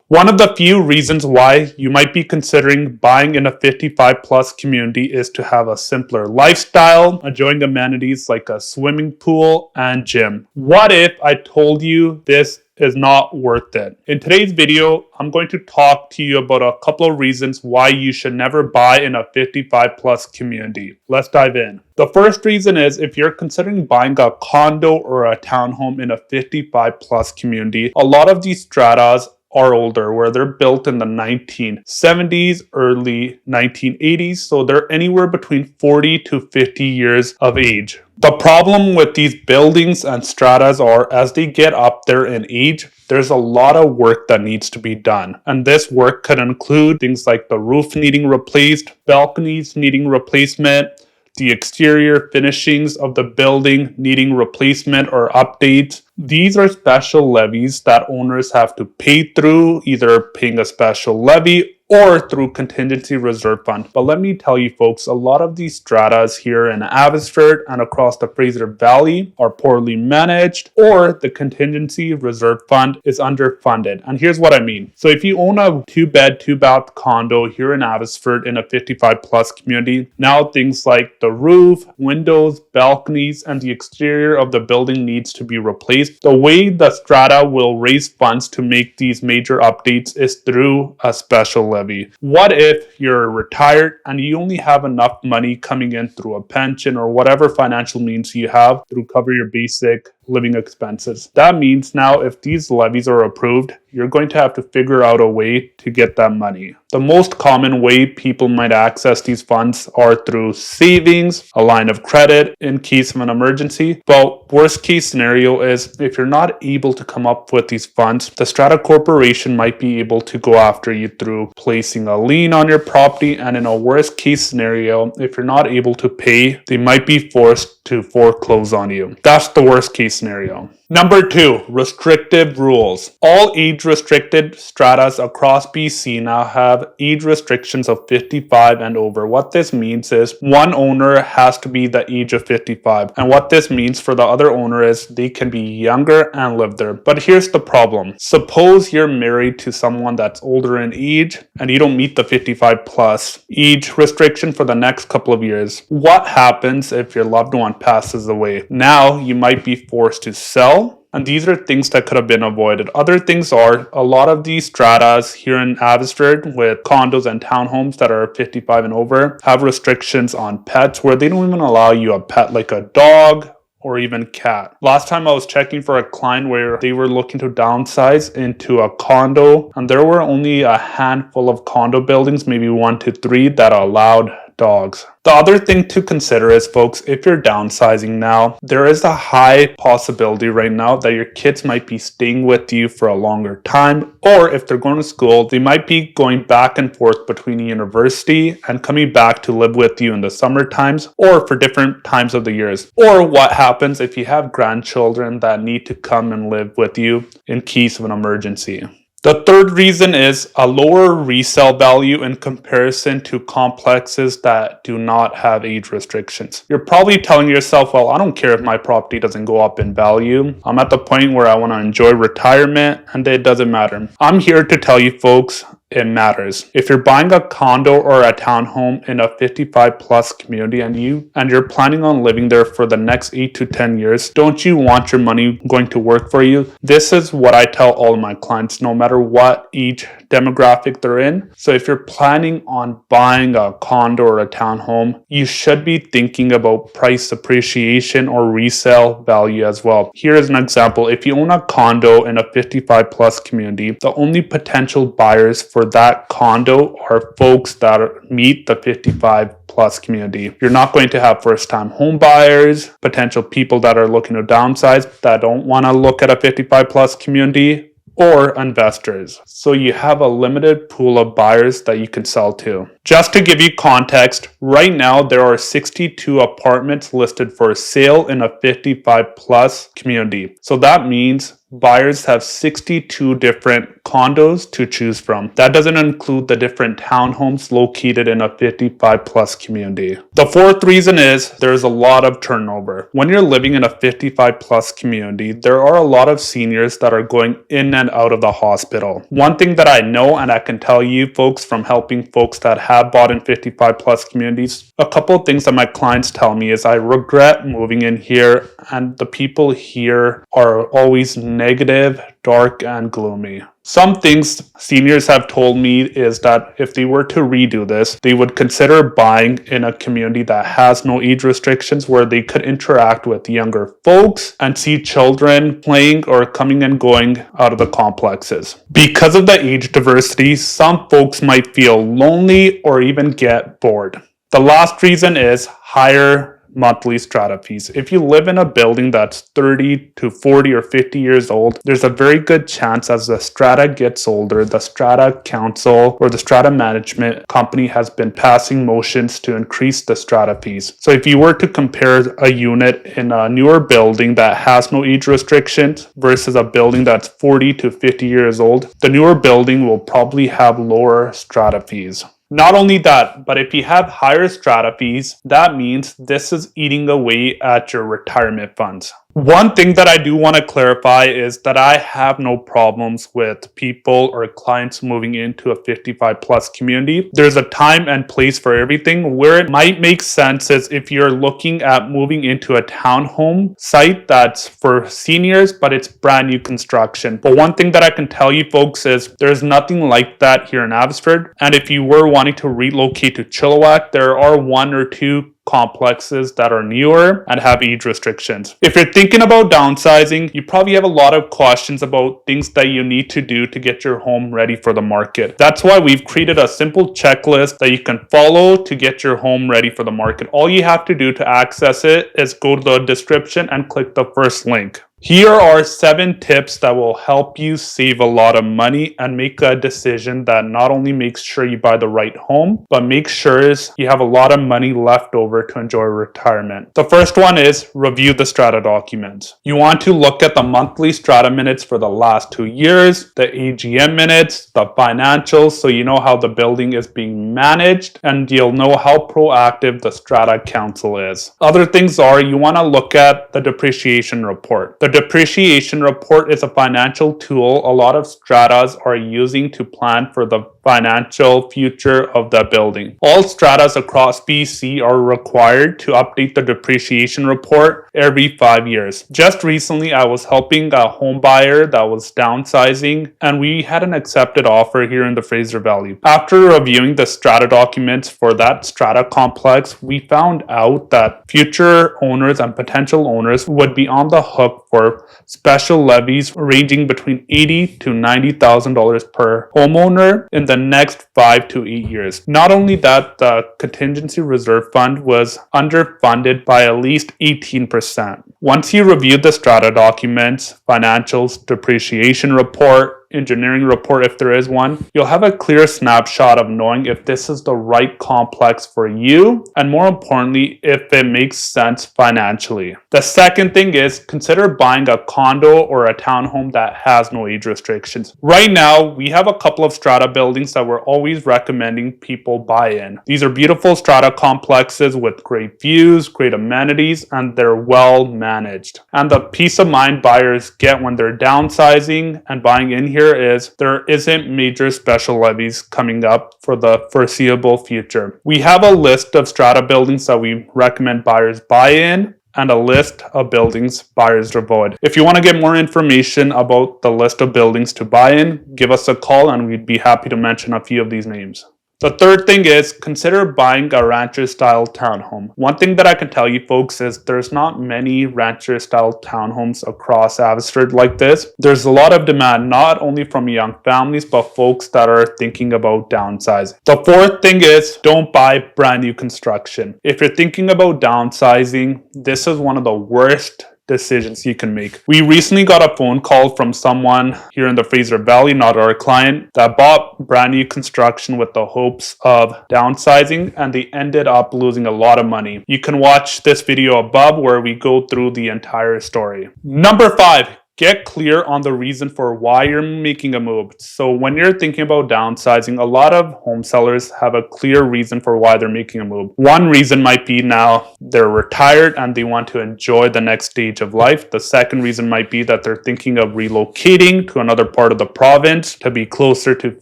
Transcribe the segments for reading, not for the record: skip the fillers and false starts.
One of the few reasons why you might be considering buying in a 55 plus community is to have a simpler lifestyle, enjoying amenities like a swimming pool and gym. What if I told you this is not worth it? In today's video, I'm going to talk to you about a couple of reasons why you should never buy in a 55 plus community. Let's dive in. The first reason is if you're considering buying a condo or a townhome in a 55 plus community, a lot of these stratas are older, where they're built in the 1970s, early 1980s, so they're anywhere between 40 to 50 years of age. The problem with these buildings and stratas are as they get up there in age, there's a lot of work that needs to be done. And this work could include things like the roof needing replaced, balconies needing replacement, the exterior finishings of the building needing replacement or updates. These are special levies that owners have to pay through, either paying a special levy or through contingency reserve fund. But let me tell you folks, a lot of these stratas here in Abbotsford and across the Fraser Valley are poorly managed, or the contingency reserve fund is underfunded. And here's what I mean. So if you own a 2-bed, 2-bath condo here in Abbotsford in a 55 plus community, now things like the roof, windows, balconies, and the exterior of the building needs to be replaced. The way the strata will raise funds to make these major updates is through a special levy. What if you're retired and you only have enough money coming in through a pension or whatever financial means you have to cover your basic living expenses? That means now if these levies are approved, you're going to have to figure out a way to get that money. The most common way people might access these funds are through savings, a line of credit in case of an emergency. But worst case scenario is if you're not able to come up with these funds, the Strata Corporation might be able to go after you through placing a lien on your property. And in a worst case scenario, if you're not able to pay, they might be forced to foreclose on you. That's the worst case scenario. Number 2, restrictive rules. All age-restricted stratas across BC now have age restrictions of 55 and over. What this means is one owner has to be the age of 55. And what this means for the other owner is they can be younger and live there. But here's the problem. Suppose you're married to someone that's older in age and you don't meet the 55 plus age restriction for the next couple of years. What happens if your loved one passes away? Now you might be forced to sell. And these are things that could have been avoided. Other things are a lot of these stratas here in Abbotsford with condos and townhomes that are 55 and over have restrictions on pets where they don't even allow you a pet like a dog or even cat. Last time I was checking for a client where they were looking to downsize into a condo, and there were only a handful of condo buildings, maybe 1 to 3, that allowed dogs. The other thing to consider is, folks, if you're downsizing now, there is a high possibility right now that your kids might be staying with you for a longer time, or if they're going to school, they might be going back and forth between university and coming back to live with you in the summer times or for different times of the years. Or what happens if you have grandchildren that need to come and live with you in case of an emergency. The third reason is a lower resale value in comparison to complexes that do not have age restrictions. You're probably telling yourself, well, I don't care if my property doesn't go up in value. I'm at the point where I want to enjoy retirement and it doesn't matter. I'm here to tell you folks, it matters. If you're buying a condo or a townhome in a 55 plus community and you're planning on living there for the next 8 to 10 years, don't you want your money going to work for you? This is what I tell all of my clients, no matter what age demographic they're in. So if you're planning on buying a condo or a townhome, you should be thinking about price appreciation or resale value as well. Here's an example. If you own a condo in a 55 plus community, the only potential buyers for that condo are folks that meet the 55 plus community. You're not going to have first time home buyers, potential people that are looking to downsize that don't want to look at a 55 plus community, or investors. So you have a limited pool of buyers that you can sell to. Just to give you context, right now there are 62 apartments listed for sale in a 55 plus community. So that means buyers have 62 different condos to choose from. That doesn't include the different townhomes located in a 55 plus community. The fourth reason is there's a lot of turnover. When you're living in a 55 plus community, there are a lot of seniors that are going in and out of the hospital. One thing that I know, and I can tell you folks from helping folks that have bought in 55 plus communities, a couple of things that my clients tell me is I regret moving in here, and the people here are always negative, dark, and gloomy. Some things seniors have told me is that if they were to redo this, they would consider buying in a community that has no age restrictions, where they could interact with younger folks and see children playing or coming and going out of the complexes. Because of the age diversity, some folks might feel lonely or even get bored. The last reason is higher monthly strata fees. If you live in a building that's 30 to 40 or 50 years old, there's a very good chance as the strata gets older, the strata council or the strata management company has been passing motions to increase the strata fees. So if you were to compare a unit in a newer building that has no age restrictions versus a building that's 40 to 50 years old, the newer building will probably have lower strata fees. Not only that, but if you have higher strata fees, that means this is eating away at your retirement funds. One thing that I do want to clarify is that I have no problems with people or clients moving into a 55 plus community. There's a time and place for everything. Where it might make sense is if you're looking at moving into a townhome site that's for seniors, but it's brand new construction. But one thing that I can tell you folks is there's nothing like that here in Abbotsford. And if you were wanting to relocate to Chilliwack, there are one or two complexes that are newer and have age restrictions. If you're thinking about downsizing, you probably have a lot of questions about things that you need to do to get your home ready for the market. That's why we've created a simple checklist that you can follow to get your home ready for the market. All you have to do to access it is go to the description and click the first link. Here are 7 tips that will help you save a lot of money and make a decision that not only makes sure you buy the right home, but makes sure you have a lot of money left over to enjoy retirement. The first one is review the strata documents. You want to look at the monthly strata minutes for the last 2 years, the AGM minutes, the financials, so you know how the building is being managed and you'll know how proactive the strata council is. Other things are you want to look at the depreciation report. The depreciation report is a financial tool a lot of stratas are using to plan for the financial future of the building. All stratas across BC are required to update the depreciation report every 5 years. Just recently, I was helping a home buyer that was downsizing, and we had an accepted offer here in the Fraser Valley. After reviewing the strata documents for that strata complex, we found out that future owners and potential owners would be on the hook for special levies ranging between $80,000 to $90,000 per homeowner in the next 5 to 8 years. Not only that, the contingency reserve fund was underfunded by at least 18%. Once you review the strata documents, financials, depreciation report, engineering report if there is one, you'll have a clear snapshot of knowing if this is the right complex for you and more importantly if it makes sense financially. The second thing is consider buying a condo or a townhome that has no age restrictions. Right now we have a couple of strata buildings that we're always recommending people buy in. These are beautiful strata complexes with great views, great amenities, and they're well managed. And the peace of mind buyers get when they're downsizing and buying in here is there isn't major special levies coming up for the foreseeable future. We have a list of strata buildings that we recommend buyers buy in and a list of buildings buyers avoid. If you want to get more information about the list of buildings to buy in, give us a call and we'd be happy to mention a few of these names. The third thing is consider buying a rancher style townhome. One thing that I can tell you folks is there's not many rancher style townhomes across Abbotsford like this. There's a lot of demand not only from young families but folks that are thinking about downsizing. The fourth thing is don't buy brand new construction. If you're thinking about downsizing, this is one of the worst decisions you can make. We recently got a phone call from someone here in the Fraser Valley, not our client, that bought brand new construction with the hopes of downsizing, and they ended up losing a lot of money. You can watch this video above where we go through the entire story. Number 5. Get clear on the reason for why you're making a move. So when you're thinking about downsizing, a lot of home sellers have a clear reason for why they're making a move. One reason might be now they're retired and they want to enjoy the next stage of life. The second reason might be that they're thinking of relocating to another part of the province to be closer to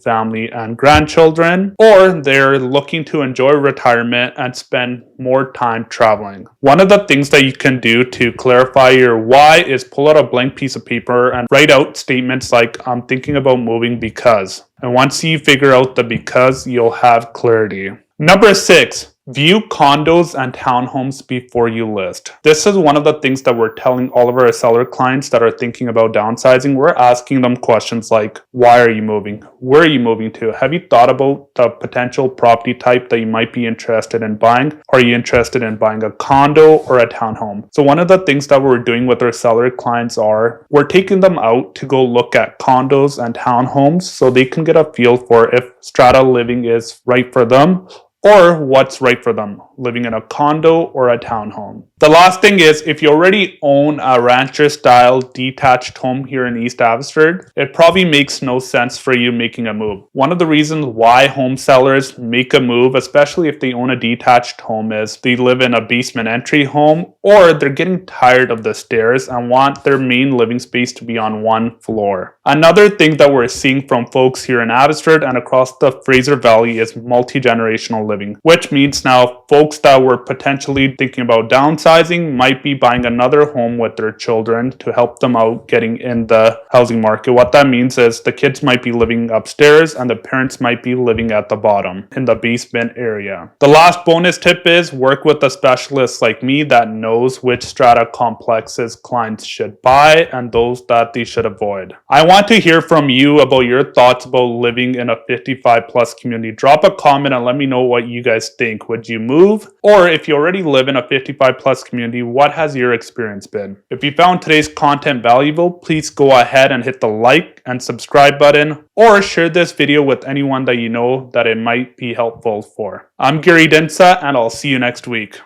family and grandchildren, or they're looking to enjoy retirement and spend more time traveling. One of the things that you can do to clarify your why is pull out a blank piece of paper and write out statements like, I'm thinking about moving because. And once you figure out the because, you'll have clarity. Number 6. View condos and townhomes before you list. This is one of the things that we're telling all of our seller clients that are thinking about downsizing. We're asking them questions like, why are you moving? Where are you moving to? Have you thought about the potential property type that you might be interested in buying? Are you interested in buying a condo or a townhome? So one of the things that we're doing with our seller clients are we're taking them out to go look at condos and townhomes so they can get a feel for if strata living is right for them, or what's right for them, living in a condo or a townhome. The last thing is, if you already own a rancher-style detached home here in East Abbotsford, it probably makes no sense for you making a move. One of the reasons why home sellers make a move, especially if they own a detached home, is they live in a basement entry home, or they're getting tired of the stairs and want their main living space to be on one floor. Another thing that we're seeing from folks here in Abbotsford and across the Fraser Valley is multi-generational living, which means now folks that were potentially thinking about downsizing might be buying another home with their children to help them out getting in the housing market. What that means is the kids might be living upstairs and the parents might be living at the bottom in the basement area. The last bonus tip is work with a specialist like me that knows which strata complexes clients should buy and those that they should avoid. I want to hear from you about your thoughts about living in a 55 plus community. Drop a comment and let me know what you guys think. Would you move? Or if you already live in a 55 plus community, what has your experience been? If you found today's content valuable, please go ahead and hit the like and subscribe button, or share this video with anyone that you know that it might be helpful for. I'm Dhindsa, and I'll see you next week.